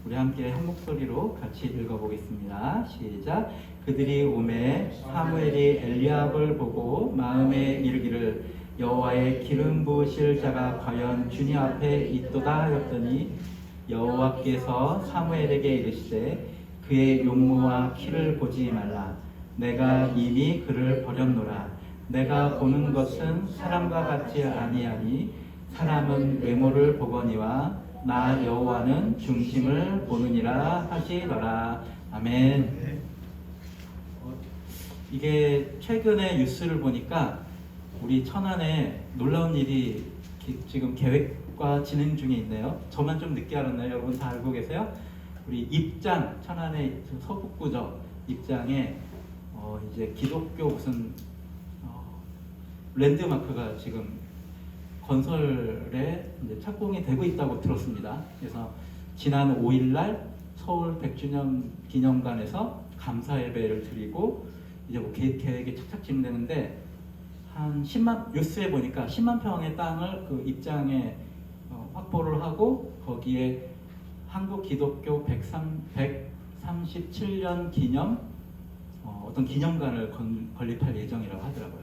우리 함께 한 목소리로 같이 읽어보겠습니다. 시작. 그들이 오매 사무엘이 엘리압을 보고 마음에 이르기를 여호와의 기름 부으실 자가 과연 주님 앞에 있도다 하였더니 여호와께서 사무엘에게 이르시되 그의 용모와 키를 보지 말라. 내가 이미 그를 버렸노라. 내가 보는 것은 사람과 같지 아니하니 사람은 외모를 보거니와 나 여호와는 중심을 보느니라 하시더라. 아멘. 이게 최근에 뉴스를 보니까 우리 천안에 놀라운 일이 지금 계획과 진행 중에 있네요. 저만 좀 늦게 알았나요? 여러분 다 알고 계세요? 우리 입장, 천안의 서북구죠. 입장에 이제 기독교 무슨 랜드마크가 지금 건설에 이제 착공이 되고 있다고 들었습니다. 그래서 지난 5일날 서울 100주년 기념관에서 감사 예배를 드리고 이제 뭐 계획이 착착 진행되는데 한 10만 뉴스에 보니까 10만 평의 땅을 그 입장에 확보를 하고 거기에 한국 기독교 137년 기념 어떤 기념관을 건립할 예정이라고 하더라고요.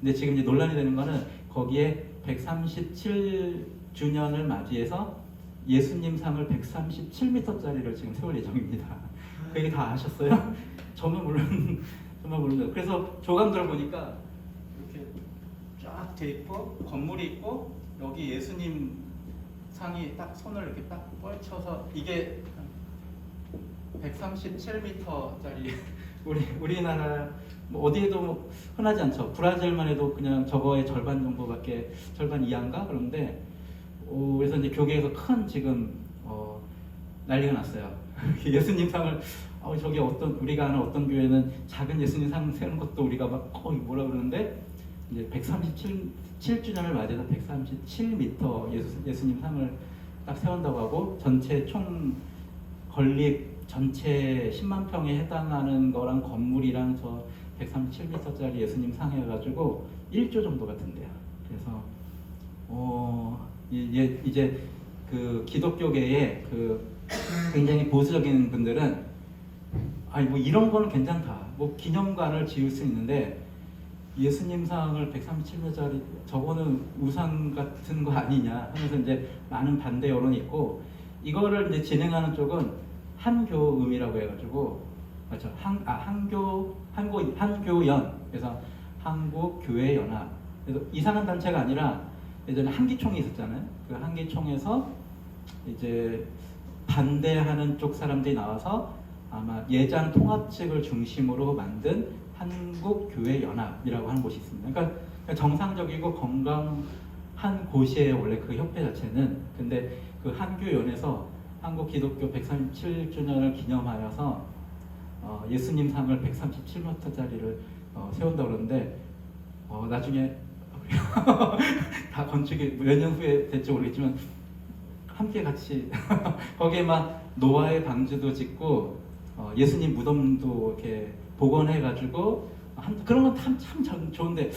근데 지금 이제 논란이 되는 거는 거기에 137주년을 맞이해서 예수님 상을 137m짜리를 지금 세울 예정입니다. 그 얘기 다 아셨어요? 저만 모릅니다. 그래서 조감들 보니까 이렇게 쫙 돼 있고 건물이 있고 여기 예수님 상이 딱 손을 이렇게 딱 뻗쳐서 이게 137m짜리 우리나라 뭐 어디에도 뭐 흔하지 않죠. 브라질만 해도 그냥 저거의 절반 정도밖에 절반 이하인가 그런데 그래서 이제 교계에서 큰 지금 난리가 났어요. 예수님 상을 저기 어떤 우리가 아는 어떤 교회는 작은 예수님 상 세우는 것도 우리가 막 뭐라 그러는데 이제 137주년을 맞이해서 137m 예수님 상을 딱 세운다고 하고 전체 총 건립 전체 10만 평에 해당하는 거랑 건물이랑 저 137m짜리 예수님 상 해가지고 1조 정도 같은데요. 그래서 이제 그 기독교계의 그 굉장히 보수적인 분들은 뭐 이런 거는 괜찮다. 뭐 기념관을 지을 수 있는데 예수님 상을 137m짜리 저거는 우상 같은 거 아니냐 하면서 이제 많은 반대 여론이 있고 이거를 이제 진행하는 쪽은 한교음이라고 해가지고 맞죠? 한교연 그래서 한국교회연합 그래서 이상한 단체가 아니라 예전에 한기총이 있었잖아요. 그 한기총에서 이제 반대하는 쪽 사람들이 나와서 아마 예장 통합 측을 중심으로 만든 한국교회연합이라고 하는 곳이 있습니다. 그러니까 정상적이고 건강한 곳이에요. 원래 그 협회 자체는. 근데 그 한교연에서 한국 기독교 137주년을 기념하여서 예수님 상을 137m짜리를 세운다고 그러는데 나중에 다 건축이 몇 년 후에 될지 모르겠지만 함께 같이 거기에 막 노아의 방주도 짓고 예수님 무덤도 이렇게 복원해가지고 그런 건 참 좋은데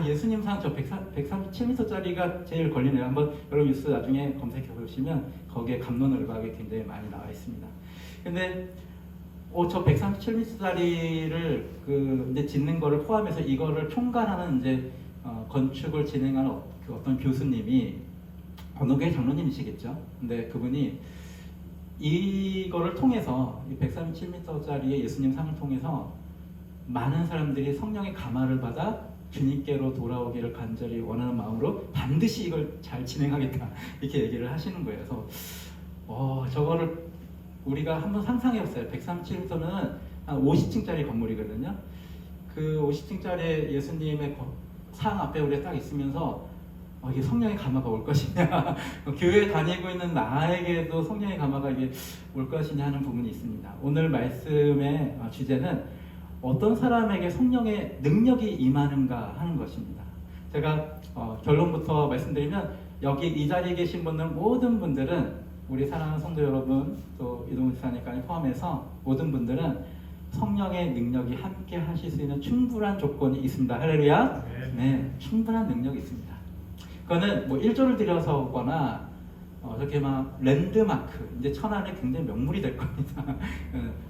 예수님 상 저 137m짜리가 제일 걸리네요. 한번 여러분 뉴스 나중에 검색해 보시면 거기에 갑론을박에 굉장히 많이 나와 있습니다. 근데 저 137m짜리를 이제 짓는 거를 포함해서 이거를 총괄하는 이제 건축을 진행하는 그 어떤 교수님이 어느 교회 장로님이시겠죠. 근데 그분이 이거를 통해서 이 137m짜리의 예수님 상을 통해서 많은 사람들이 성령의 감화를 받아 주님께로 돌아오기를 간절히 원하는 마음으로 반드시 이걸 잘 진행하겠다 이렇게 얘기를 하시는 거예요. 그래서 저거를 우리가 한번 상상해봤어요. 137m는 한 50층짜리 건물이거든요. 그 50층짜리 예수님의 상 앞에 우리가 딱 있으면서 이게 성령의 감화가 올 것이냐 교회 다니고 있는 나에게도 성령의 감화가 이게 올 것이냐 하는 부분이 있습니다. 오늘 말씀의 주제는 어떤 사람에게 성령의 능력이 임하는가 하는 것입니다. 제가 결론부터 말씀드리면 여기 이 자리에 계신 분들 모든 분들은 우리 사랑하는 성도 여러분 또 이동훈 지사님까지 포함해서 모든 분들은 성령의 능력이 함께 하실 수 있는 충분한 조건이 있습니다. 할렐루야. 네, 충분한 능력이 있습니다. 그거는 뭐 1조를 들여서거나 저렇게 막 랜드마크, 이제 천안에 굉장히 명물이 될 겁니다.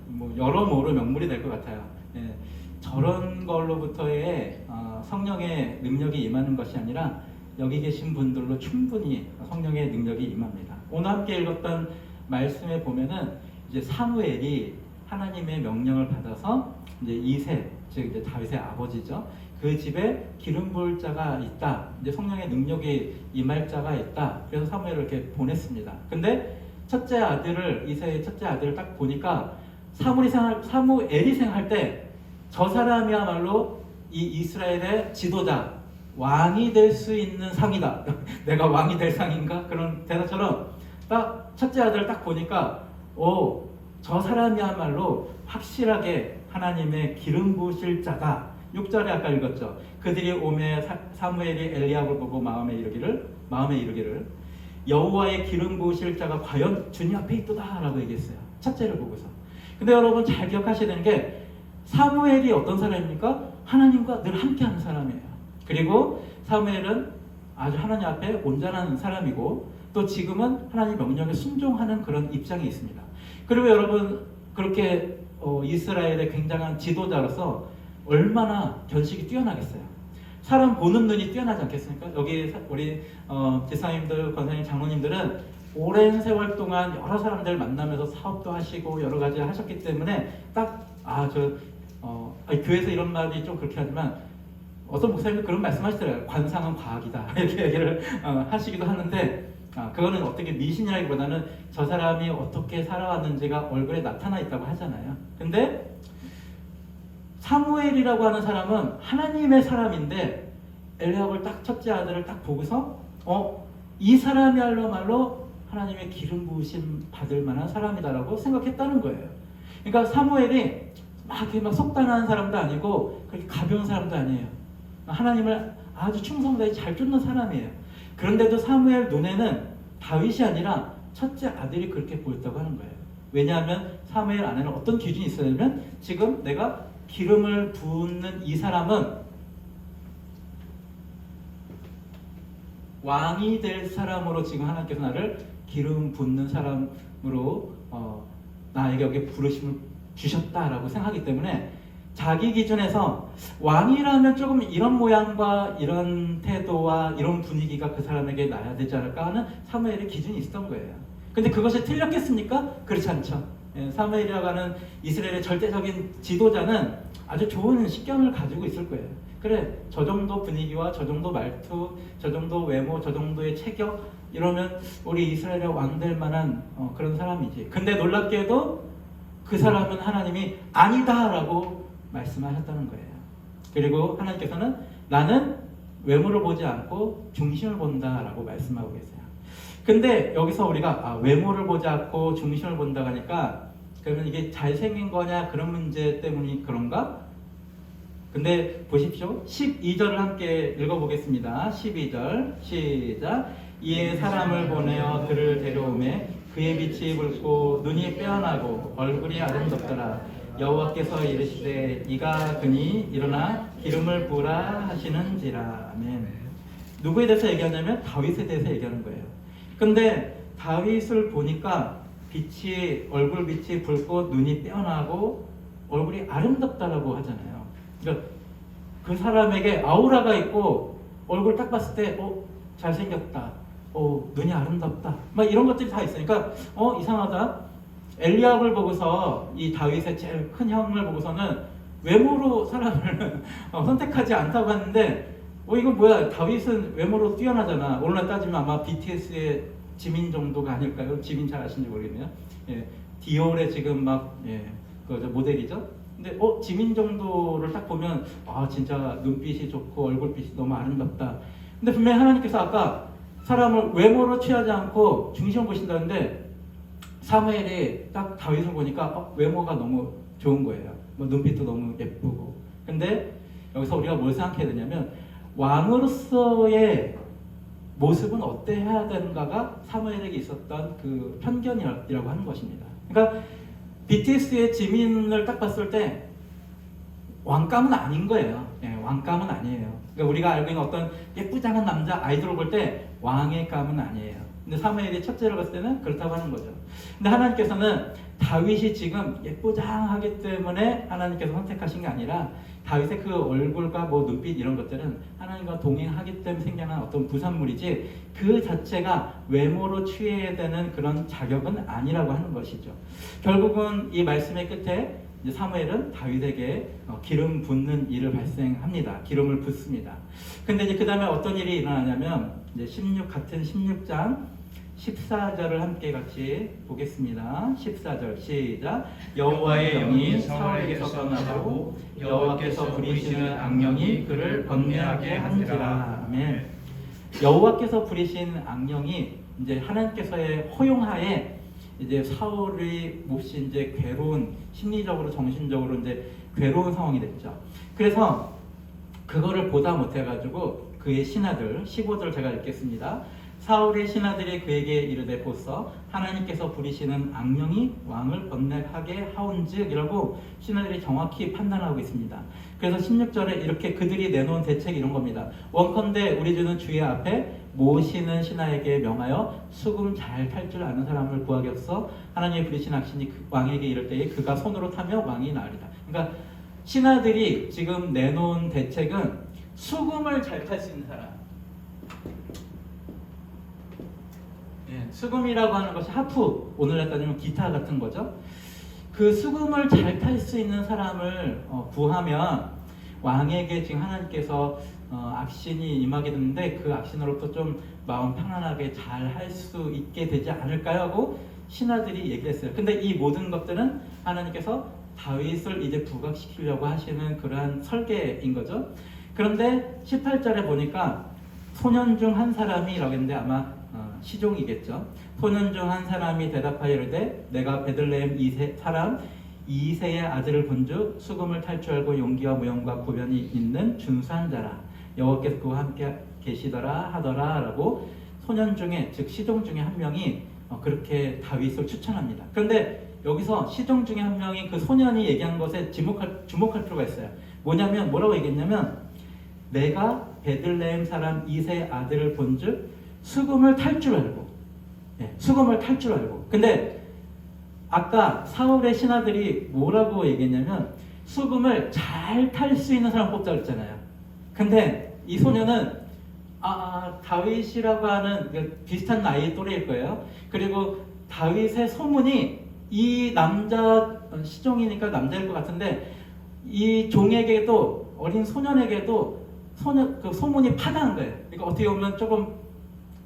뭐 여러모로 명물이 될 것 같아요. 예, 저런 걸로부터의 성령의 능력이 임하는 것이 아니라 여기 계신 분들로 충분히 성령의 능력이 임합니다. 오늘 함께 읽었던 말씀에 보면은 이제 사무엘이 하나님의 명령을 받아서 이제 이새, 즉 이제 다윗의 아버지죠. 그 집에 기름 부을 자가 있다. 이제 성령의 능력이 임할 자가 있다. 그래서 사무엘을 이렇게 보냈습니다. 근데 첫째 아들을, 이새의 첫째 아들을 딱 보니까 사무엘이 생각할 때 저 사람이야말로 이 이스라엘의 지도자, 왕이 될 수 있는 상이다. 내가 왕이 될 상인가? 그런 대사처럼 딱 첫째 아들을 딱 보니까 저 사람이야말로 확실하게 하나님의 기름 부으실 자다. 6절에 아까 읽었죠. 그들이 오매 사무엘이 엘리압을 보고 마음에 이르기를 여호와의 기름 부으실 자가 과연 주님 앞에 있도다 라고 얘기했어요. 첫째를 보고서. 근데 여러분 잘 기억하셔야 되는 게 사무엘이 어떤 사람입니까? 하나님과 늘 함께하는 사람이에요. 그리고 사무엘은 아주 하나님 앞에 온전한 사람이고 또 지금은 하나님 명령에 순종하는 그런 입장이 있습니다. 그리고 여러분 그렇게 이스라엘의 굉장한 지도자로서 얼마나 견식이 뛰어나겠어요. 사람 보는 눈이 뛰어나지 않겠습니까? 여기 우리 지사님들, 권사님, 장로님들은 오랜 세월 동안 여러 사람들 만나면서 사업도 하시고 여러 가지 하셨기 때문에 딱 교회에서 이런 말이 좀 그렇게 하지만 어떤 목사님도 그런 말씀하시더라고요. 관상은 과학이다 이렇게 얘기를 하시기도 하는데 그거는 어떻게 미신이라기보다는 저 사람이 어떻게 살아왔는지가 얼굴에 나타나 있다고 하잖아요. 근데 사무엘이라고 하는 사람은 하나님의 사람인데 엘리압을 딱 첫째 아들을 딱 보고서 이 사람이야말로 하나님의 기름 부으심 받을 만한 사람이다라고 생각했다는 거예요. 그러니까 사무엘이 막 속단하는 사람도 아니고 그렇게 가벼운 사람도 아니에요. 하나님을 아주 충성되게 잘 쫓는 사람이에요. 그런데도 사무엘 눈에는 다윗이 아니라 첫째 아들이 그렇게 보였다고 하는 거예요. 왜냐하면 사무엘 안에는 어떤 기준이 있어야냐면 지금 내가 기름을 붓는 이 사람은 왕이 될 사람으로 지금 하나님께서 나를 기름 붓는 사람으로 나에게 여기 부르심을 주셨다라고 생각하기 때문에 자기 기준에서 왕이라면 조금 이런 모양과 이런 태도와 이런 분위기가 그 사람에게 나야 되지 않을까 하는 사무엘의 기준이 있었던 거예요. 근데 그것이 틀렸겠습니까? 그렇지 않죠. 사무엘이라고 하는 이스라엘의 절대적인 지도자는 아주 좋은 식견을 가지고 있을 거예요. 그래, 저 정도 분위기와 저 정도 말투, 저 정도 외모, 저 정도의 체격 이러면 우리 이스라엘의 왕 될 만한 그런 사람이지. 근데 놀랍게도 그 사람은 하나님이 아니다라고 말씀하셨다는 거예요. 그리고 하나님께서는 나는 외모를 보지 않고 중심을 본다라고 말씀하고 계세요. 근데 여기서 우리가 외모를 보지 않고 중심을 본다고 하니까 그러면 이게 잘생긴 거냐 그런 문제 때문이 그런가? 근데 보십시오. 12절을 함께 읽어보겠습니다. 12절 시작. 이에 사람을 보내어 그를 데려오매 그의 빛이 붉고 눈이 빼어나고 얼굴이 아름답더라. 여호와께서 이르시되 이가 그니 일어나 기름을 부으라 하시는지라. 아멘. 누구에 대해서 얘기하냐면 다윗에 대해서 얘기하는 거예요. 근데 다윗을 보니까 얼굴 빛이 붉고 눈이 빼어나고 얼굴이 아름답다라고 하잖아요. 그러니까 그 사람에게 아우라가 있고 얼굴 딱 봤을 때 잘생겼다, 눈이 아름답다, 막 이런 것들이 다 있으니까 이상하다. 엘리압을 보고서 이 다윗의 제일 큰 형을 보고서는 외모로 사람을 선택하지 않다고 하는데 이거 뭐야, 다윗은 외모로 뛰어나잖아. 오늘날 따지면 아마 BTS의 지민 정도가 아닐까요? 지민 잘 아시는지 모르겠네요. 디올의 지금 그 모델이죠. 근데 지민 정도를 딱 보면 진짜 눈빛이 좋고 얼굴빛이 너무 아름답다. 근데 분명히 하나님께서 아까 사람을 외모로 취하지 않고 중심을 보신다는데 사무엘이 딱 다윗을 보니까 외모가 너무 좋은 거예요. 눈빛도 너무 예쁘고. 근데 여기서 우리가 뭘 생각해야 되냐면 왕으로서의 모습은 어때야 되는가가 사무엘에게 있었던 그 편견이라고 하는 것입니다. 그러니까 BTS의 지민을 딱 봤을 때 왕감은 아닌 거예요. 왕감은 아니에요. 그러니까 우리가 알고 있는 어떤 예쁘장한 남자 아이돌을 볼 때 왕의 감은 아니에요. 근데 사무엘이 첫째로 봤을 때는 그렇다고 하는 거죠. 근데 하나님께서는 다윗이 지금 예쁘장하기 때문에 하나님께서 선택하신 게 아니라 다윗의 그 얼굴과 뭐 눈빛 이런 것들은 하나님과 동행하기 때문에 생겨난 어떤 부산물이지 그 자체가 외모로 취해야 되는 그런 자격은 아니라고 하는 것이죠. 결국은 이 말씀의 끝에 이제 사무엘은 다윗에게 기름 붓는 일을 발생합니다. 기름을 붓습니다. 근데 이제 그 다음에 어떤 일이 일어나냐면 이제 같은 16장 14절을 함께 같이 보겠습니다. 14절 시작. 여호와의 영이 사울에게서 떠나고 여호와께서 부리시는 악령이 그를 번뇌하게 한지라. 아멘. 여호와께서 부리신 악령이 이제 하나님께서의 허용하에 이제 사울이 몹시 이제 괴로운 심리적으로 정신적으로 이제 괴로운 상황이 됐죠. 그래서 그거를 보다 못해가지고 그의 신하들 15절 제가 읽겠습니다. 사울의 신하들이 그에게 이르되 보소 하나님께서 부리시는 악령이 왕을 번뇌하게 하온즉 이라고 신하들이 정확히 판단하고 있습니다. 그래서 16절에 이렇게 그들이 내놓은 대책이 이런 겁니다. 원컨대 우리 주는 주의 앞에 모시는 신하에게 명하여 수금 잘 탈 줄 아는 사람을 구하겠어. 하나님의 부리신 악신이 왕에게 이를 때에 그가 손으로 타며 왕이 나으리라. 그러니까 신하들이 지금 내놓은 대책은 수금을 잘 탈 수 있는 사람. 수금이라고 하는 것이 하프, 오늘날 따지면 기타 같은 거죠. 그 수금을 잘 탈 수 있는 사람을 구하면 왕에게 지금 하나님께서 악신이 임하게 됐는데 그 악신으로부터 좀 마음 편안하게 잘 할 수 있게 되지 않을까요? 하고 신하들이 얘기를 했어요. 근데 이 모든 것들은 하나님께서 다윗을 이제 부각시키려고 하시는 그러한 설계인 거죠. 그런데 18절에 보니까 소년 중 한 사람이라고 했는데 아마 시종이겠죠. 소년 중 한 사람이 대답하여 이르되 내가 베들레헴 이새의 아들을 본즉 수금을 탈 줄 알고 용기와 무용과 구변이 있는 준수한 자라. 여호와께서 그와 함께 계시더라 하더라 라고 소년 중에 즉 시종 중에 한 명이 그렇게 다윗을 추천합니다. 그런데 여기서 시종 중에 한 명이 그 소년이 얘기한 것에 주목할 필요가 있어요. 뭐라고 얘기했냐면 내가 베들레헴 사람 이새의 아들을 본즉 수금을 탈 줄 알고, 수금을 탈 줄 알고. 근데 아까 사울의 신하들이 뭐라고 얘기했냐면 수금을 잘 탈 수 있는 사람 뽑자 그랬잖아요. 근데 이 소녀는 다윗이라고 하는 비슷한 나이 또래일 거예요. 그리고 다윗의 소문이 이 남자 시종이니까 남자일 것 같은데 이 종에게도 어린 소년에게도 그 소문이 파다한 거예요. 그러니까 어떻게 보면 조금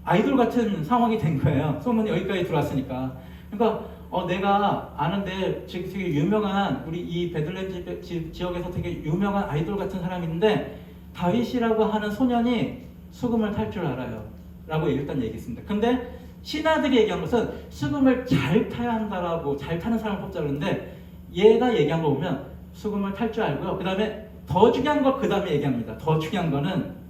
아이돌 같은 상황이 된 거예요. 소문이 여기까지 들어왔으니까. 그러니까 내가 아는데 지금 되게 유명한 우리 이 베들레헴 지역에서 되게 유명한 아이돌 같은 사람이 있는데 다윗이라고 하는 소년이 수금을 탈 줄 알아요. 라고 일단 얘기했습니다. 근데 신하들이 얘기한 것은 수금을 잘 타야 한다라고 잘 타는 사람을 뽑자 그러는데 얘가 얘기한 거 보면 수금을 탈 줄 알고요. 그 다음에 더 중요한 거 그 다음에 얘기합니다. 더 중요한 거는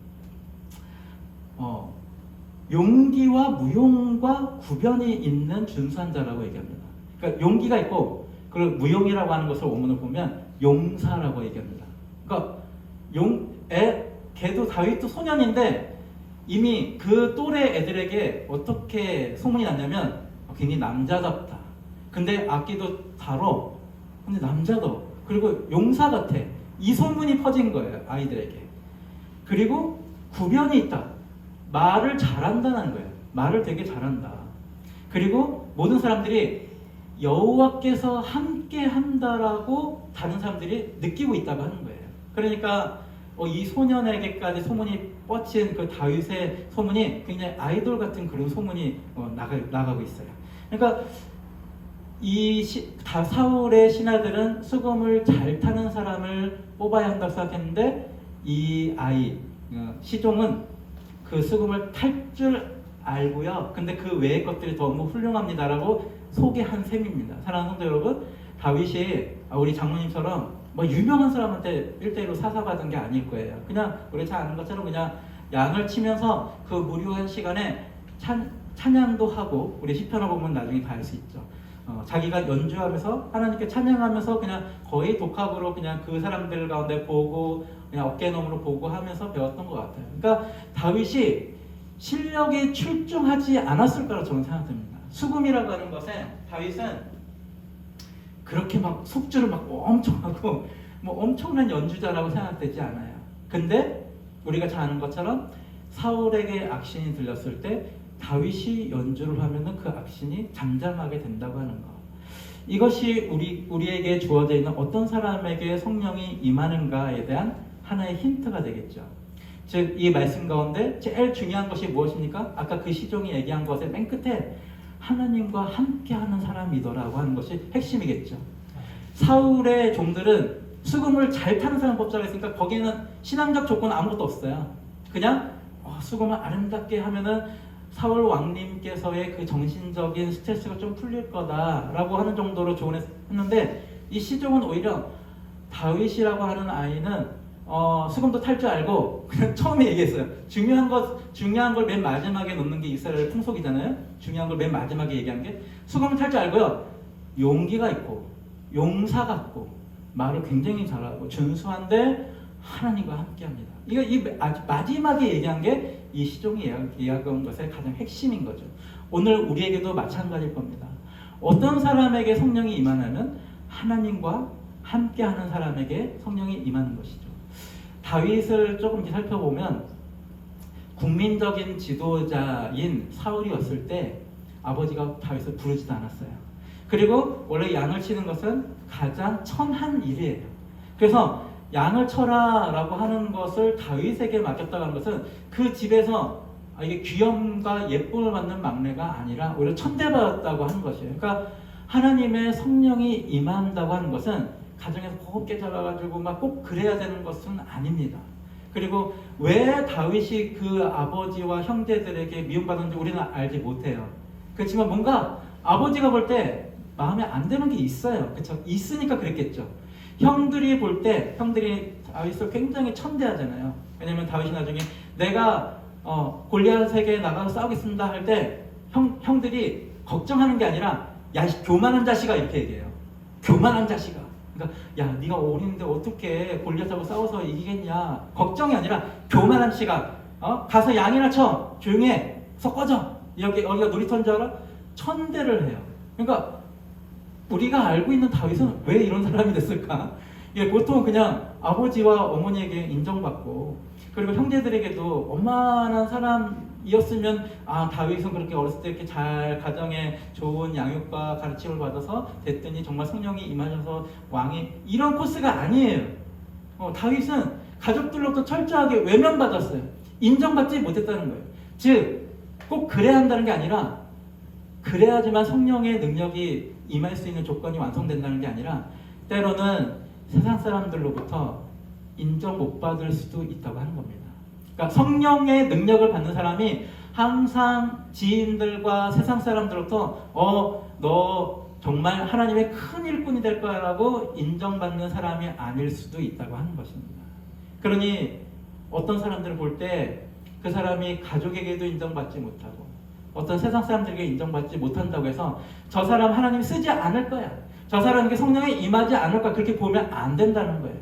용기와 무용과 구변이 있는 준수한 자라고 얘기합니다. 그러니까 용기가 있고 그리고 무용이라고 하는 것을 원문을 보면 용사라고 얘기합니다. 그러니까 걔도 다윗도 소년인데 이미 그 또래 애들에게 어떻게 소문이 났냐면 굉장히 남자답다. 근데 악기도 다뤄. 근데 남자도 그리고 용사 같아. 이 소문이 퍼진 거예요, 아이들에게. 그리고 구변이 있다. 말을 잘한다는 거예요. 말을 되게 잘한다. 그리고 모든 사람들이 여호와께서 함께 한다라고 다른 사람들이 느끼고 있다고 하는 거예요. 그러니까 이 소년에게까지 소문이 뻗친 그 다윗의 소문이 굉장히 아이돌 같은 그런 소문이 나가고 있어요. 그러니까 사울의 신하들은 수금을 잘 타는 사람을 뽑아야 한다고 생각했는데 이 아이 시종은 그 수금을 탈 줄 알고요. 근데 그 외의 것들이 너무 훌륭합니다라고 소개한 셈입니다. 사랑하는 성도 여러분, 다윗이 우리 장모님처럼 유명한 사람한테 1대1로 사사받은 게 아닐 거예요. 그냥 우리 잘 아는 것처럼 그냥 양을 치면서 그 무료한 시간에 찬양도 하고 우리 시편을 보면 나중에 다 알 수 있죠. 자기가 연주하면서 하나님께 찬양하면서 그냥 거의 독학으로 그냥 그 사람들 가운데 보고 그냥 어깨너머로 보고 하면서 배웠던 것 같아요. 그러니까 다윗이 실력이 출중하지 않았을 거라고 저는 생각됩니다. 수금이라고 하는 것에 다윗은 그렇게 막 속주를 막 엄청 하고 뭐 엄청난 연주자라고 생각되지 않아요. 근데 우리가 잘 아는 것처럼 사울에게 악신이 들렸을 때 다윗이 연주를 하면은 그 악신이 잠잠하게 된다고 하는 거. 이것이 우리에게 주어져 있는 어떤 사람에게 성령이 임하는가에 대한 하나의 힌트가 되겠죠. 즉, 이 말씀 가운데 제일 중요한 것이 무엇입니까? 아까 그 시종이 얘기한 것의 맨 끝에 하나님과 함께하는 사람이더라고 하는 것이 핵심이겠죠. 사울의 종들은 수금을 잘 타는 사람 뽑자고 했으니까 거기에는 신앙적 조건은 아무것도 없어요. 그냥 수금을 아름답게 하면은 사울 왕님께서의 그 정신적인 스트레스가 좀 풀릴 거다라고 하는 정도로 조언했는데, 이 시종은 오히려 다윗이라고 하는 아이는 수금도 탈 줄 알고 그냥 처음에 얘기했어요. 중요한 걸 맨 마지막에 놓는 게 이스라엘 풍속이잖아요. 중요한 걸 맨 마지막에 얘기한 게 수금을 탈 줄 알고요. 용기가 있고 용사 같고 말을 굉장히 잘하고 준수한데 하나님과 함께합니다. 이 마지막에 얘기한 게 이 시종이 이야기한 것의 가장 핵심인 거죠. 오늘 우리에게도 마찬가지일 겁니다. 어떤 사람에게 성령이 임하냐면 하나님과 함께하는 사람에게 성령이 임하는 것이죠. 다윗을 조금 살펴보면 국민적인 지도자인 사울이었을 때 아버지가 다윗을 부르지도 않았어요. 그리고 원래 양을 치는 것은 가장 천한 일이에요. 그래서 양을 쳐라 라고 하는 것을 다윗에게 맡겼다고 하는 것은 그 집에서 이게 귀염과 예쁨을 받는 막내가 아니라 오히려 천대받았다고 하는 것이에요. 그러니까 하나님의 성령이 임한다고 하는 것은 가정에서 곱게 자라가지고 막 꼭 그래야 되는 것은 아닙니다. 그리고 왜 다윗이 그 아버지와 형제들에게 미움받았는지 우리는 알지 못해요. 그렇지만 뭔가 아버지가 볼 때 마음에 안 드는 게 있어요. 그렇죠? 있으니까 그랬겠죠. 형들이 볼 때 형들이 다윗을 굉장히 천대하잖아요. 왜냐면 다윗이 나중에 내가 골리앗에게 나가서 싸우겠습니다 할 때 형들이 걱정하는 게 아니라 야, 교만한 자식아 이렇게 얘기해요. 교만한 자식아. 그러니까 야, 네가 어린데 어떻게 골리앗하고 싸워서 이기겠냐. 걱정이 아니라 교만한 자식아. 가서 양이나 쳐. 조용히 해. 섞어져. 여기가 놀이터인 줄 알아? 천대를 해요. 그러니까 우리가 알고 있는 다윗은 왜 이런 사람이 됐을까? 보통 그냥 아버지와 어머니에게 인정받고 그리고 형제들에게도 원만한 사람이었으면 다윗은 그렇게 어렸을 때 이렇게 잘 가정에 좋은 양육과 가르침을 받아서 됐더니 정말 성령이 임하셔서 왕이 이런 코스가 아니에요. 다윗은 가족들로부터 철저하게 외면받았어요. 인정받지 못했다는 거예요. 즉 꼭 그래야 한다는 게 아니라 그래야지만 성령의 능력이 임할 수 있는 조건이 완성된다는 게 아니라 때로는 세상 사람들로부터 인정 못 받을 수도 있다고 하는 겁니다. 그러니까 성령의 능력을 받는 사람이 항상 지인들과 세상 사람들로부터 너 정말 하나님의 큰 일꾼이 될 거라고 인정받는 사람이 아닐 수도 있다고 하는 것입니다. 그러니 어떤 사람들을 볼 때 그 사람이 가족에게도 인정받지 못하고 어떤 세상 사람들에게 인정받지 못한다고 해서 저 사람 하나님 쓰지 않을 거야. 저 사람에게 성령이 임하지 않을 거야. 그렇게 보면 안 된다는 거예요.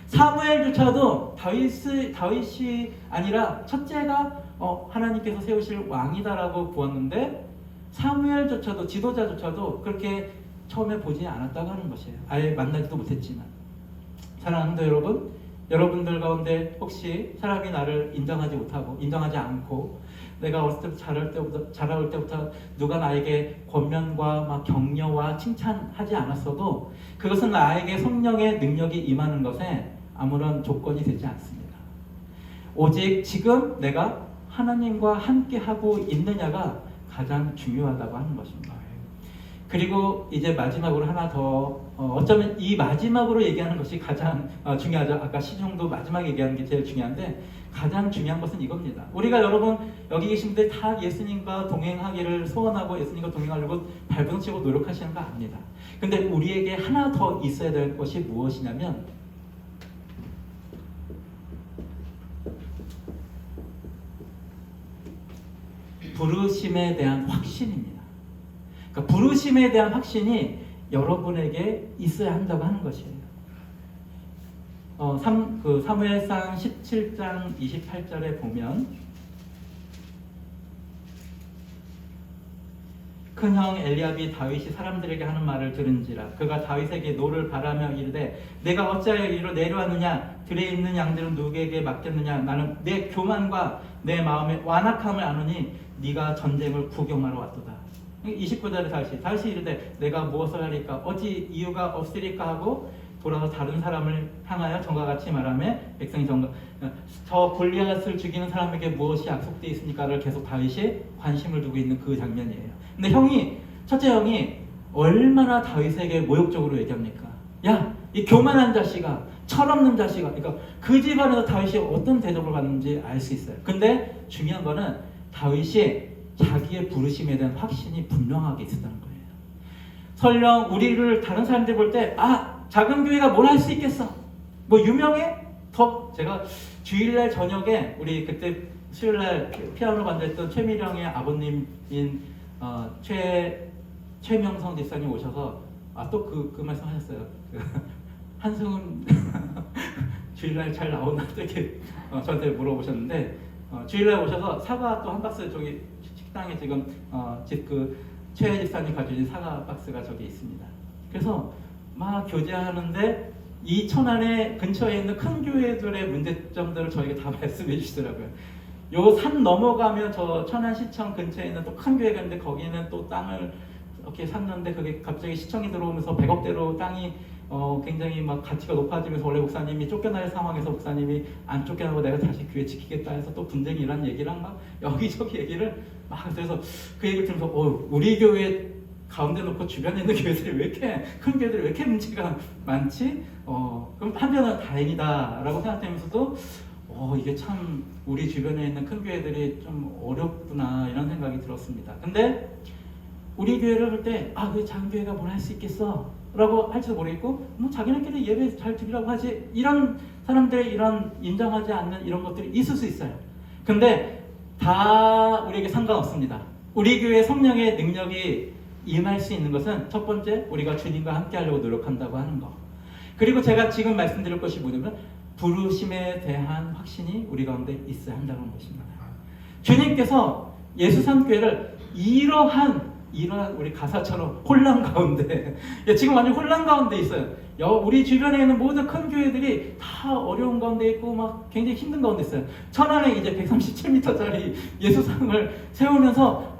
사무엘조차도 다윗이 아니라 첫째가 하나님께서 세우실 왕이다라고 보았는데 사무엘조차도 지도자조차도 그렇게 처음에 보지 않았다고 하는 것이에요. 아예 만나지도 못했지만. 사랑하는 여러분, 여러분들 가운데 혹시 사람이 나를 인정하지 못하고 인정하지 않고 내가 어렸을 때부터 자라올 때부터 누가 나에게 권면과 막 격려와 칭찬하지 않았어도 그것은 나에게 성령의 능력이 임하는 것에 아무런 조건이 되지 않습니다. 오직 지금 내가 하나님과 함께하고 있느냐가 가장 중요하다고 하는 것입니다. 그리고 이제 마지막으로 하나 더 어쩌면 이 마지막으로 얘기하는 것이 가장 중요하죠. 아까 시중도 마지막에 얘기하는 게 제일 중요한데 가장 중요한 것은 이겁니다. 우리가 여러분 여기 계신 분들 다 예수님과 동행하기를 소원하고 예수님과 동행하려고 발버둥치고 노력하시는 거 압니다. 근데 우리에게 하나 더 있어야 될 것이 무엇이냐면 부르심에 대한 확신입니다. 그러니까 부르심에 대한 확신이 여러분에게 있어야 한다고 하는 것이에요. 사무엘상 17장 28절에 보면 큰형 엘리압이 다윗이 사람들에게 하는 말을 들은지라 그가 다윗에게 노를 바라며 이르되 내가 어찌하여 이리로 내려왔느냐 들에 있는 양들은 누구에게 맡겼느냐 나는 내 교만과 내 마음의 완악함을 아노니 네가 전쟁을 구경하러 왔도다. 29절에 다윗이 이르되 내가 무엇을 하리까 어찌 이유가 없으리까 하고 돌아서 다른 사람을 향하여 전과 같이 말하며 백성이 저 골리앗을 죽이는 사람에게 무엇이 약속되어 있습니까를 계속 다윗이 관심을 두고 있는 그 장면이에요. 근데 첫째 형이 얼마나 다윗에게 모욕적으로 얘기합니까? 야, 이 교만한 자식아, 철없는 자식아. 그러니까 그 집안에서 다윗이 어떤 대접을 받는지 알 수 있어요. 근데 중요한 거는 다윗이 자기의 부르심에 대한 확신이 분명하게 있었다는 거예요. 설령 우리를 다른 사람들 볼 때 작은 교회가 뭘 할 수 있겠어? 뭐 유명해? 제가 주일날 저녁에 우리 그때 수요일날 피아노 반주했던 최미령의 아버님인 최명성 집사님 오셔서 또 그 말씀 하셨어요. 한승훈 주일날 잘 나오나 이렇게 저한테 물어보셨는데 주일날 오셔서 사과 또 한 박스 저기 식당에 지금 최 집사님 가져오신 사과 박스가 저기 있습니다. 그래서 막 교제하는데 이 천안에 근처에 있는 큰 교회들의 문제점들을 저에게 다 말씀해 주시더라고요. 요 산 넘어가면 저 천안시청 근처에 있는 또 큰 교회가 있는데 거기는 또 땅을 이렇게 샀는데 그게 갑자기 시청이 들어오면서 100억대로 땅이 굉장히 막 가치가 높아지면서 원래 목사님이 쫓겨날 상황에서 목사님이 안 쫓겨나고 내가 다시 교회 지키겠다 해서 또 분쟁이 일어난 얘기랑 막 여기저기 얘기를 막 그래서 그 얘기를 들으면서 우리 교회 가운데 놓고 주변에 있는 교회들이 왜 이렇게 큰 교회들이 왜 이렇게 문제가 많지? 그럼 한편은 다행이다라고 생각하면서도 이게 참 우리 주변에 있는 큰 교회들이 좀 어렵구나 이런 생각이 들었습니다. 근데 우리 교회를 볼 때 그 작은 교회가 뭘 할 수 있겠어? 라고 할지도 모르겠고 뭐 자기네끼리 예배 잘 드리라고 하지 이런 사람들의 이런 인정하지 않는 이런 것들이 있을 수 있어요. 근데 다 우리에게 상관없습니다. 우리 교회 성령의 능력이 임할 수 있는 것은 첫 번째 우리가 주님과 함께 하려고 노력한다고 하는 거. 그리고 제가 지금 말씀드릴 것이 뭐냐면 부르심에 대한 확신이 우리 가운데 있어야 한다는 것입니다. 주님께서 예수산교회를 이러한 우리 가사처럼 혼란 가운데 지금 완전 혼란 가운데 있어요. 우리 주변에 있는 모든 큰 교회들이 다 어려운 가운데 있고 막 굉장히 힘든 가운데 있어요. 천안에 이제 137m짜리 예수상을 세우면서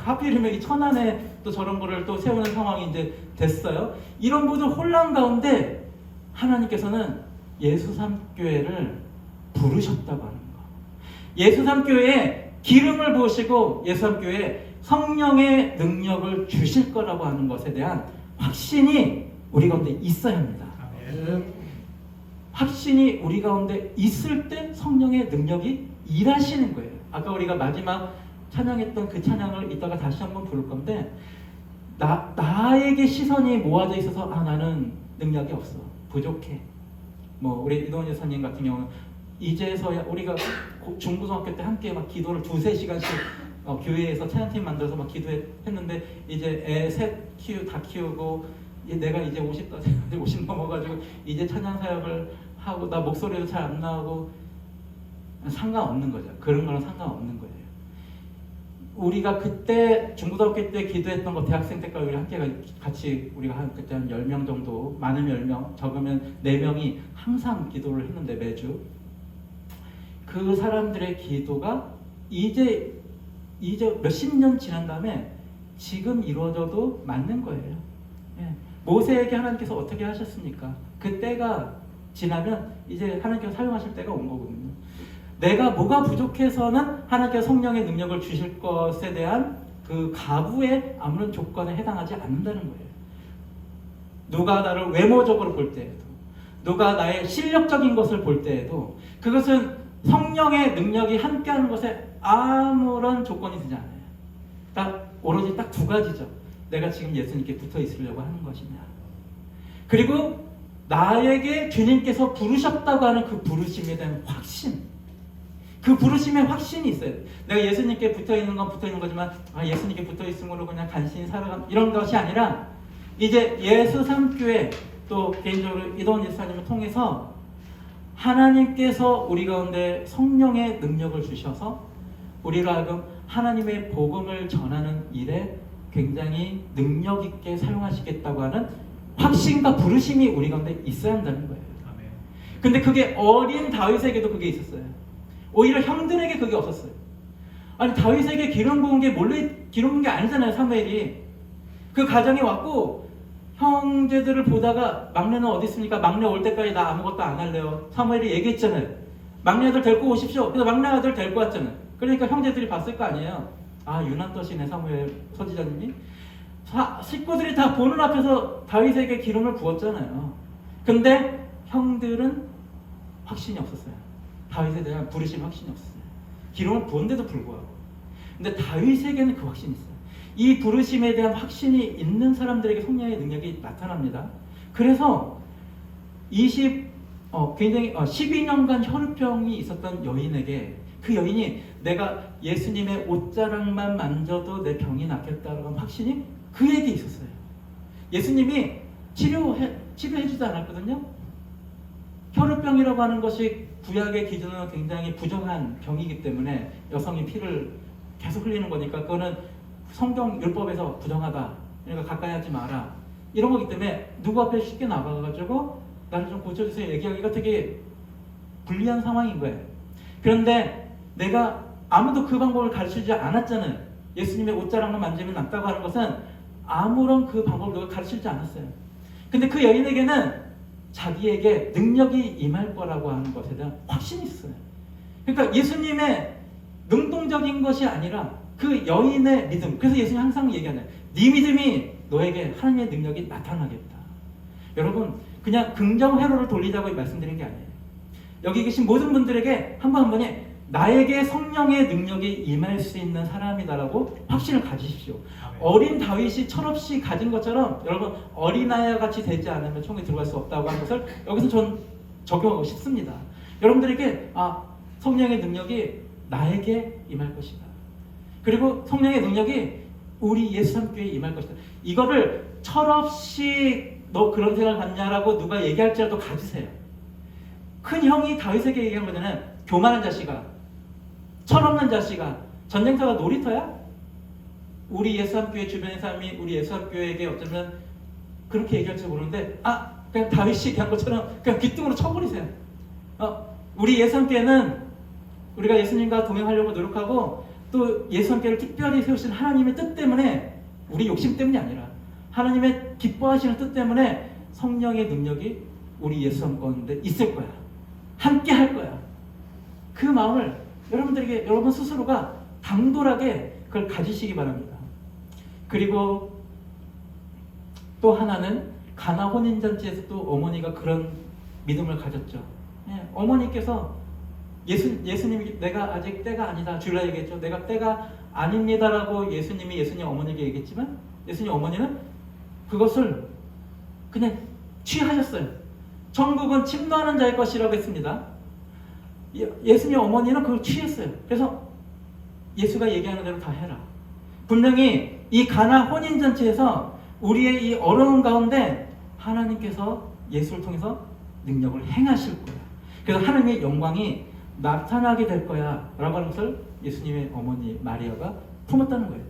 하필이면 이 천안에 또 저런 거를 또 세우는 상황이 이제 됐어요. 이런 모든 혼란 가운데 하나님께서는 예수삼교회를 부르셨다고 하는 거. 예수삼교회에 기름을 부으시고 예수삼교회에 성령의 능력을 주실 거라고 하는 것에 대한 확신이 우리 가운데 있어야 합니다. 확신이 우리 가운데 있을 때 성령의 능력이 일하시는 거예요. 아까 우리가 마지막 찬양했던 그 찬양을 이따가 다시 한번 부를 건데 나에게 시선이 모아져 있어서 나는 능력이 없어. 부족해. 우리 이동훈 여사님 같은 경우는 이제서야 우리가 중고등학교 때 함께 막 기도를 2-3시간씩 교회에서 찬양팀 만들어서 막 기도했는데 이제 애 셋 다 키우고 내가 이제 50 넘어가지고 이제 찬양 사역을 하고 나 목소리도 잘 안 나오고 상관없는 거죠. 그런 거랑 상관없는 거예요. 우리가 그때 중고등학교 때 기도했던 거 대학생 때까지 우리 함께 같이 우리가 그때 한 10명 정도, 많으면 10명, 적으면 4명이 항상 기도를 했는데 매주 그 사람들의 기도가 이제 몇십 년 지난 다음에 지금 이루어져도 맞는 거예요. 모세에게 하나님께서 어떻게 하셨습니까? 그 때가 지나면 이제 하나님께서 사용하실 때가 온 거거든요. 내가 뭐가 부족해서는 하나님께서 성령의 능력을 주실 것에 대한 그 가부의 아무런 조건에 해당하지 않는다는 거예요. 누가 나를 외모적으로 볼 때에도, 누가 나의 실력적인 것을 볼 때에도 그것은 성령의 능력이 함께하는 것에 아무런 조건이 되지 않아요. 오로지 딱 2가지죠. 내가 지금 예수님께 붙어 있으려고 하는 것이냐. 그리고 나에게 주님께서 부르셨다고 하는 그 부르심에 대한 확신. 그 부르심의 확신이 있어요. 내가 예수님께 붙어 있는 건 붙어 있는 거지만 예수님께 붙어 있음으로 그냥 간신히 살아가 이런 것이 아니라 이제 예수 삼교회 또 개인적으로 이동훈 예수님을 통해서 하나님께서 우리 가운데 성령의 능력을 주셔서 우리로 하여금 하나님의 복음을 전하는 일에 굉장히 능력 있게 사용하시겠다고 하는 확신과 부르심이 우리 가운데 있어야 한다는 거예요. 근데 그게 어린 다윗에게도 그게 있었어요. 오히려 형들에게 그게 없었어요. 아니 다윗에게 기름 부은 게 몰래 기름 부은 게 아니잖아요. 사무엘이 그 가정에 왔고 형제들을 보다가 막내는 어디 있습니까? 막내 올 때까지 나 아무것도 안 할래요. 사무엘이 얘기했잖아요. 막내 아들 데리고 오십시오. 그래서 막내 아들 데리고 왔잖아요. 그러니까 형제들이 봤을 거 아니에요. 아 유난 떠시네 사무엘 선지자님이. 식구들이 다 보는 앞에서 다윗에게 기름을 부었잖아요. 근데 형들은 확신이 없었어요. 다윗에 대한 부르심 확신이 없었어요. 기름을 부은데도 불구하고. 근데 다윗에게는 그 확신이 있어요. 이 부르심에 대한 확신이 있는 사람들에게 성령의 능력이 나타납니다. 그래서 굉장히 12년간 혈우병이 있었던 여인에게 그 여인이 내가 예수님의 옷자락만 만져도 내 병이 낫겠다라는 확신이 그에게 있었어요. 예수님이 치료해주지 않았거든요. 혈우병이라고 하는 것이 구약의 기준으로 굉장히 부정한 병이기 때문에 여성이 피를 계속 흘리는 거니까 그거는 성경 율법에서 부정하다. 그러니까 가까이 하지 마라. 이런 거기 때문에 누구 앞에 쉽게 나가가지고 나를 좀 고쳐주세요 얘기하기가 되게 불리한 상황인 거예요. 그런데 내가 아무도 그 방법을 가르치지 않았잖아요. 예수님의 옷자락만 만지면 낫다고 하는 것은 아무런 그 방법을 누가 가르치지 않았어요. 근데 그 여인에게는 자기에게 능력이 임할 거라고 하는 것에 대한 확신이 있어요. 그러니까 예수님의 능동적인 것이 아니라 그 여인의 믿음. 그래서 예수님이 항상 얘기하잖아요. 네 믿음이 너에게 하나님의 능력이 나타나겠다. 여러분 그냥 긍정 회로를 돌리자고 말씀드린 게 아니에요. 여기 계신 모든 분들에게 한 번 한 번에 나에게 성령의 능력이 임할 수 있는 사람이다라고 확신을 가지십시오. 어린 다윗이 철없이 가진 것처럼 여러분 어린아이와 같이 되지 않으면 총에 들어갈 수 없다고 하는 것을 여기서 전 적용하고 싶습니다. 여러분들에게 성령의 능력이 나에게 임할 것이다. 그리고 성령의 능력이 우리 예수님교회에 임할 것이다. 이거를 철없이 너 그런 생각을 갖냐라고 누가 얘기할지라도 가지세요. 큰 형이 다윗에게 얘기한 거잖아요. 교만한 자식아, 철없는 자식아, 전쟁터가 놀이터야? 우리 예수님교회 주변의 사람이 우리 예수님교회에게 어쩌면 그렇게 얘기할지 모르는데 그냥 다윗이 얘기한 것처럼 그냥 귀뚱으로 쳐버리세요. 우리 예수님교회는 우리가 예수님과 동행하려고 노력하고 또 예수님께를 특별히 세우신 하나님의 뜻 때문에 우리 욕심 때문이 아니라 하나님의 기뻐하시는 뜻 때문에 성령의 능력이 우리 예수님 가운데 있을 거야. 함께 할 거야. 그 마음을 여러분들에게 여러분 스스로가 당돌하게 그걸 가지시기 바랍니다. 그리고 또 하나는 가나 혼인잔치에서 또 어머니가 그런 믿음을 가졌죠. 어머니께서 예수님이 내가 아직 때가 아니다. 주일날 얘기했죠. 내가 때가 아닙니다라고 예수님 어머니에게 얘기했지만 예수님 어머니는 그것을 그냥 취하셨어요. 천국은 침노하는 자의 것이라고 했습니다. 예수님 어머니는 그걸 취했어요. 그래서 예수가 얘기하는 대로 다 해라. 분명히 이 가나 혼인잔치에서 우리의 이 어려운 가운데 하나님께서 예수를 통해서 능력을 행하실 거야. 그래서 하나님의 영광이 나타나게 될 거야 라고 하는 것을 예수님의 어머니 마리아가 품었다는 거예요.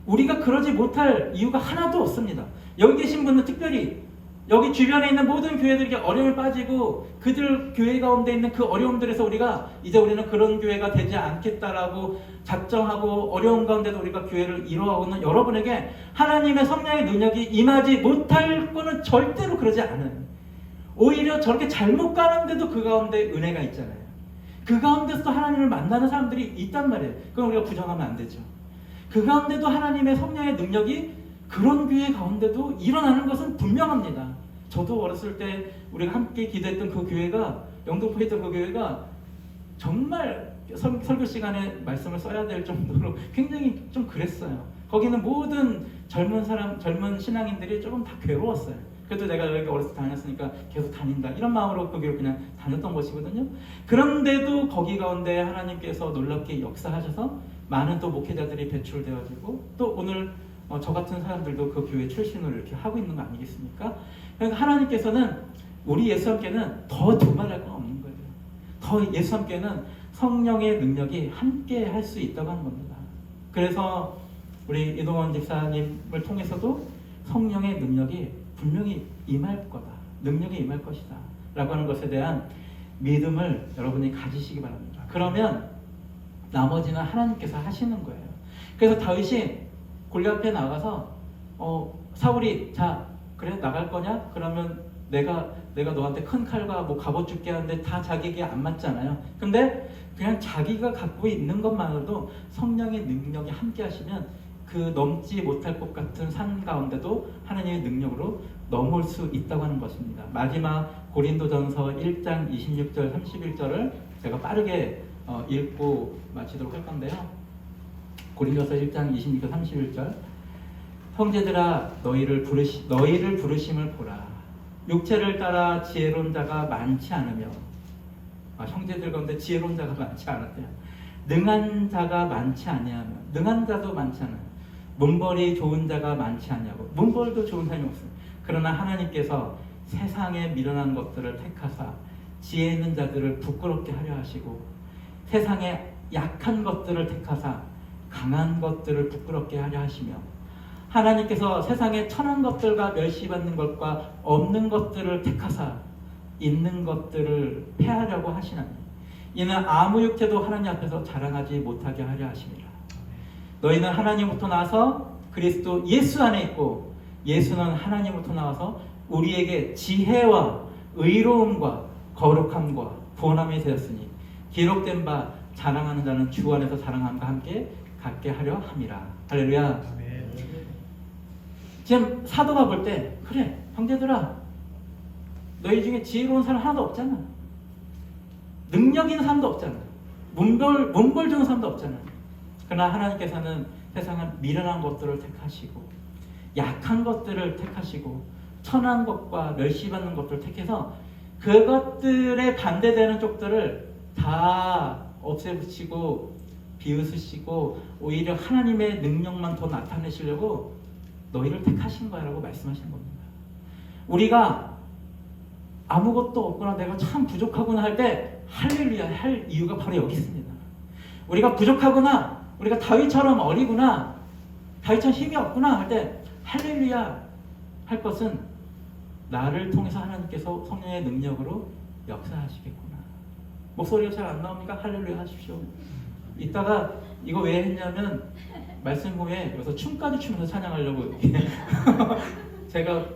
우리가 그러지 못할 이유가 하나도 없습니다. 여기 계신 분은 특별히 여기 주변에 있는 모든 교회들에게 어려움을 빠지고 그들 교회 가운데 있는 그 어려움들에서 우리는 그런 교회가 되지 않겠다라고 작정하고 어려운 가운데도 우리가 교회를 이루어가고 있는 여러분에게 하나님의 성령의 능력이 임하지 못할 거는 절대로 그러지 않아요. 오히려 저렇게 잘못 가는데도 그 가운데 은혜가 있잖아요. 그 가운데서도 하나님을 만나는 사람들이 있단 말이에요. 그건 우리가 부정하면 안 되죠. 그 가운데도 하나님의 성령의 능력이 그런 교회 가운데도 일어나는 것은 분명합니다. 저도 어렸을 때 우리가 함께 기도했던 그 교회가 영등포에 있던 그 교회가 정말 설교 시간에 말씀을 써야 될 정도로 굉장히 좀 그랬어요. 거기는 모든 젊은 신앙인들이 조금 다 괴로웠어요. 그래도 내가 여기 어렸을 때 다녔으니까 계속 다닌다 이런 마음으로 그 교회를 그냥 다녔던 것이거든요. 그런데도 거기 가운데 하나님께서 놀랍게 역사하셔서 많은 또 목회자들이 배출되어지고 또 오늘 저 같은 사람들도 그 교회 출신으로 이렇게 하고 있는 거 아니겠습니까? 그러니까 하나님께서는 우리 예수님께는 더 두말할 건 없는 거예요. 더 예수님께는 성령의 능력이 함께 할 수 있다고 하는 겁니다. 그래서 우리 이동원 집사님을 통해서도 성령의 능력이 분명히 임할 거다. 능력이 임할 것이다. 라고 하는 것에 대한 믿음을 여러분이 가지시기 바랍니다. 그러면 나머지는 하나님께서 하시는 거예요. 그래서 다윗이 골리앗 앞에 나가서 사울이 자 그래 나갈 거냐? 그러면 내가 너한테 큰 칼과 뭐 갑옷 줄게 하는데 다 자기에게 안 맞잖아요. 근데 그냥 자기가 갖고 있는 것만으로도 성령의 능력이 함께 하시면 그 넘지 못할 것 같은 산 가운데도 하나님의 능력으로 넘을 수 있다고 하는 것입니다. 마지막 고린도전서 1장 26절 31절을 제가 빠르게 읽고 마치도록 할 건데요. 고린도서 1장 26절 31절 형제들아 너희를 부르심을 보라. 육체를 따라 지혜로운 자가 많지 않으며 형제들 가운데 지혜로운 자가 많지 않았대요. 능한 자가 많지 아니하며 능한 자도 많지 않아요. 문벌이 좋은 자가 많지 않냐고 문벌도 좋은 사람이 없어요. 그러나 하나님께서 세상에 미련한 것들을 택하사 지혜 있는 자들을 부끄럽게 하려 하시고 세상에 약한 것들을 택하사 강한 것들을 부끄럽게 하려 하시며 하나님께서 세상에 천한 것들과 멸시받는 것과 없는 것들을 택하사 있는 것들을 폐하려고 하시나니 이는 아무 육체도 하나님 앞에서 자랑하지 못하게 하려 하심이라. 너희는 하나님부터 나와서 그리스도 예수 안에 있고 예수는 하나님부터 나와서 우리에게 지혜와 의로움과 거룩함과 구원함이 되었으니 기록된 바 자랑하는 자는 주 안에서 자랑함과 함께 갖게 하려 함이라. 할렐루야. 아멘. 지금 사도가 볼 때 그래 형제들아 너희 중에 지혜로운 사람 하나도 없잖아. 능력 있는 사람도 없잖아. 문벌 좋은 사람도 없잖아. 그러나 하나님께서는 세상은 미련한 것들을 택하시고 약한 것들을 택하시고 천한 것과 멸시받는 것들을 택해서 그것들에 반대되는 쪽들을 다 없애붙이고 비웃으시고 오히려 하나님의 능력만 더 나타내시려고 너희를 택하신 거라고 말씀하시는 겁니다. 우리가 아무것도 없구나 내가 참 부족하구나 할 때 할렐루야 할 이유가 바로 여기 있습니다. 우리가 부족하구나 우리가 다윗처럼 어리구나 다윗처럼 힘이 없구나 할 때 할렐루야 할 것은 나를 통해서 하나님께서 성령의 능력으로 역사하시겠구나. 목소리가 잘 안 나옵니까? 할렐루야 하십시오. 이따가 이거 왜 했냐면 말씀 후에 여기서 춤까지 추면서 찬양하려고 제가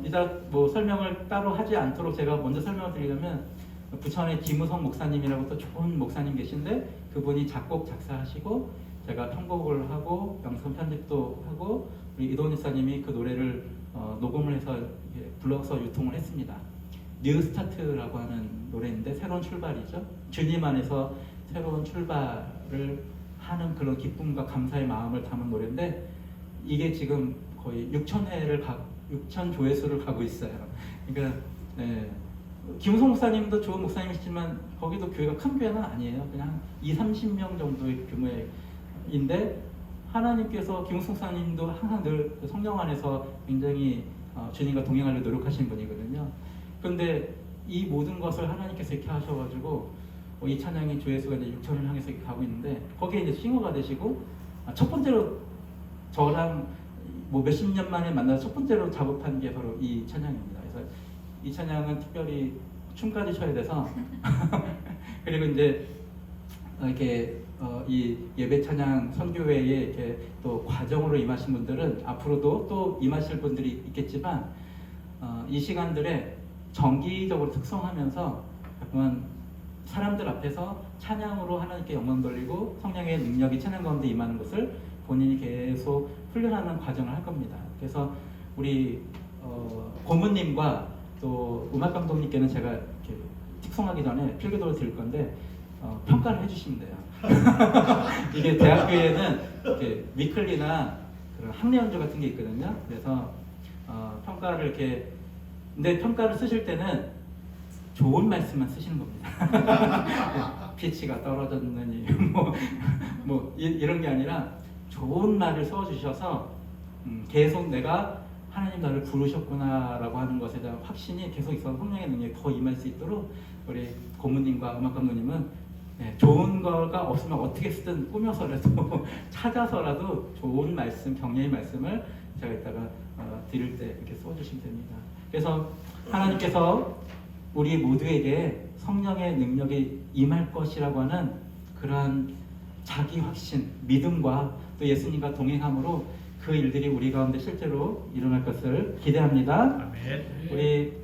이따 뭐 설명을 따로 하지 않도록 제가 먼저 설명을 드리려면 부천의 김우성 목사님이라고 또 좋은 목사님 계신데 그분이 작곡 작사하시고 제가 편곡을 하고 영상 편집도 하고 우리 이동훈 집사님이 그 노래를 녹음을 해서 불러서 유통을 했습니다. 뉴 스타트라고 하는 노래인데 새로운 출발이죠. 주님 안에서 새로운 출발을 하는 그런 기쁨과 감사의 마음을 담은 노래인데 이게 지금 거의 6천 조회수를 가고 있어요. 그러니까 김우성 목사님도 좋은 목사님이시지만 거기도 교회가 큰 교회는 아니에요. 그냥 20-30명 정도의 규모인데 하나님께서 김우성 목사님도 항상 늘 성령 안에서 굉장히 주님과 동행하려 노력하시는 분이거든요. 그런데 이 모든 것을 하나님께서 이렇게 하셔가지고 이 찬양이 조회수가 이제 6천을 향해서 이렇게 가고 있는데 거기에 이제 싱어가 되시고 첫 번째로 저랑 뭐 몇십 년 만에 만나서 첫 번째로 작업한 게 바로 이 찬양입니다. 그래서 이 찬양은 특별히 춤까지 춰야 돼서 그리고 이제 이렇게 이 예배 찬양 선교회에 이렇게 또 과정으로 임하신 분들은 앞으로도 또 임하실 분들이 있겠지만 이 시간들에 정기적으로 특성하면서 자꾸만 사람들 앞에서 찬양으로 하나님께 영광 돌리고 성령의 능력이 찬양 가운데 임하는 것을 본인이 계속 훈련하는 과정을 할 겁니다. 그래서 우리 고모님과 또 음악 감독님께는 제가 이렇게 tik송하기 전에 필기도를 드릴 건데 평가를 해주시면 돼요. 이게 대학교에는 이렇게 위클리나 그런 학내 연주 같은 게 있거든요. 그래서 평가를 이렇게 근데 평가를 쓰실 때는 좋은 말씀만 쓰시는 겁니다. 피치가 떨어졌느니 뭐 이런 게 아니라 좋은 말을 써주셔서 계속 내가 하나님 나를 부르셨구나라고 하는 것에 대한 확신이 계속 있어서 성령의 능력이 더 임할 수 있도록 우리 고모님과 음악 감독님은 좋은 거가 없으면 어떻게 쓰든 꾸며서라도 찾아서라도 좋은 말씀, 격려의 말씀을 제가 이따가 드릴 때 이렇게 써주시면 됩니다. 그래서 하나님께서 우리 모두에게 성령의 능력이 임할 것이라고 하는 그러한 자기 확신, 믿음과 또 예수님과 동행함으로 그 일들이 우리 가운데 실제로 일어날 것을 기대합니다. 아멘. 우리